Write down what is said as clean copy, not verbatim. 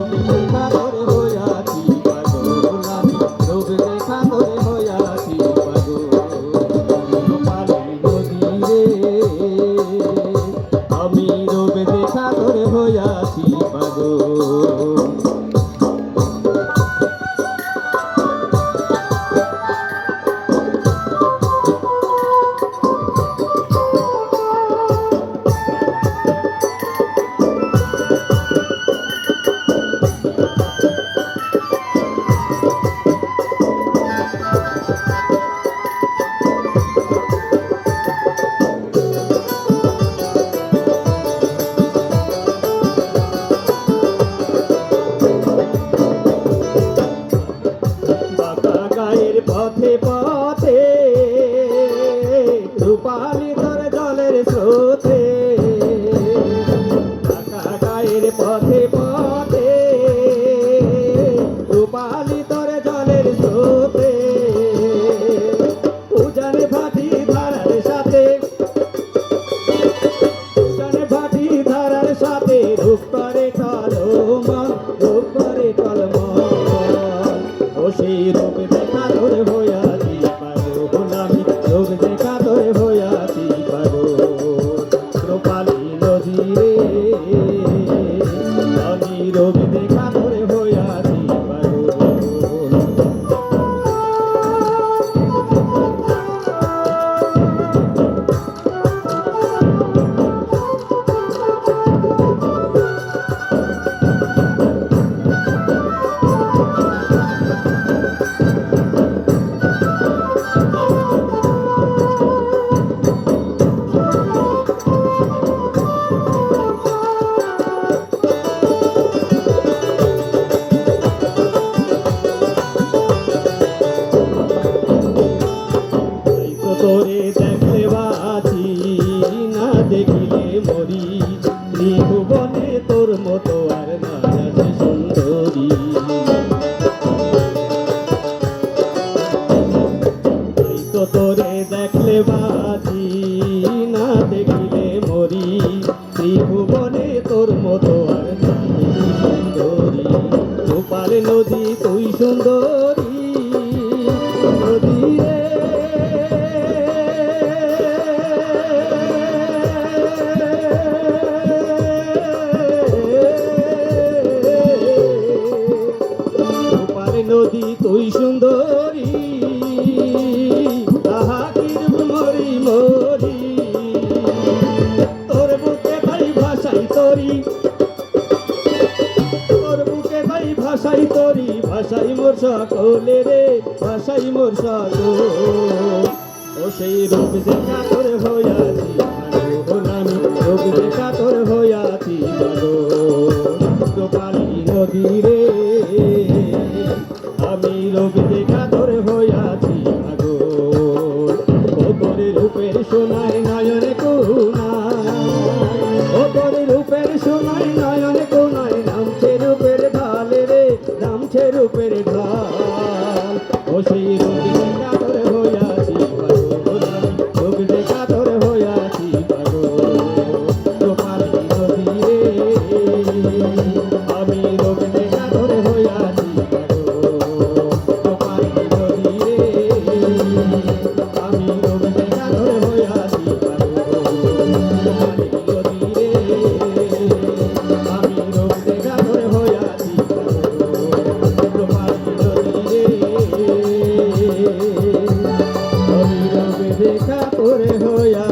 দেখা করে হইয়াছি পাগল আমি রূপ দেখা করে হইয়াছি পাগল কপালে নদী রে আমি রূপ দেখা করে হইয়াছি পাগল। পথে পথে রূপালি তোর জলের স্রোতে গায়ের পথে পথে রূপালি তোর জলের স্রোতে উজানে ভাটি ধারার সাথে উজানে ভাটি ধারার সাথে রূপ করে কলমন রূপ করে কলমন ও সেই রূপ দেখা তোর হইয়াছি পাগল আমি রূপ দেখা তোর হইয়াছি পাগল রূপালি নদী রে আমি রূপ দেখা তোর হইয়াছি পাগল। তোরে দেখলে বাঁচি না দেখিলে মরি ত্রিভুবনে তোর মতো আর না আছে সুন্দরী তো তোরে দেখলে বাঁচি না দেখিলে মরি ত্রিভুবনে তোর মতো আর না সুন্দরী রূপার নদী তুই সুন্দরী নদী রে নদী তুই সুন্দরী তাহাকির মরি মরি তোর বুকে ভাই ভাষাই তরি তোর বুকে ভাই ভাষাই তরি ভাষাই মোর সকলে রে ভাষাই মোর সকল ও সেই রূপ দেখা তোর হইয়াছি পাগল আমি রূপ দেখা তোর হইয়াছি পাগল রূপালি নদী রে আমি রূপ দেখা তোর হইয়াছি পাগল ও তোর রূপের সোনায় নয়নে কোনায় ও তোর রূপের সোনায় নয়নে কোনায় নামছে রূপের ঢালে রে নামছে রূপের ঢাল ও সেই রূপ দেখা তোর হইয়াছি পাগল আমি রূপ দেখা তোর হইয়াছি পাগল রূপালি নদী রে আমি রূপ দেখা তোর হইয়াছি দেখা করে হইয়া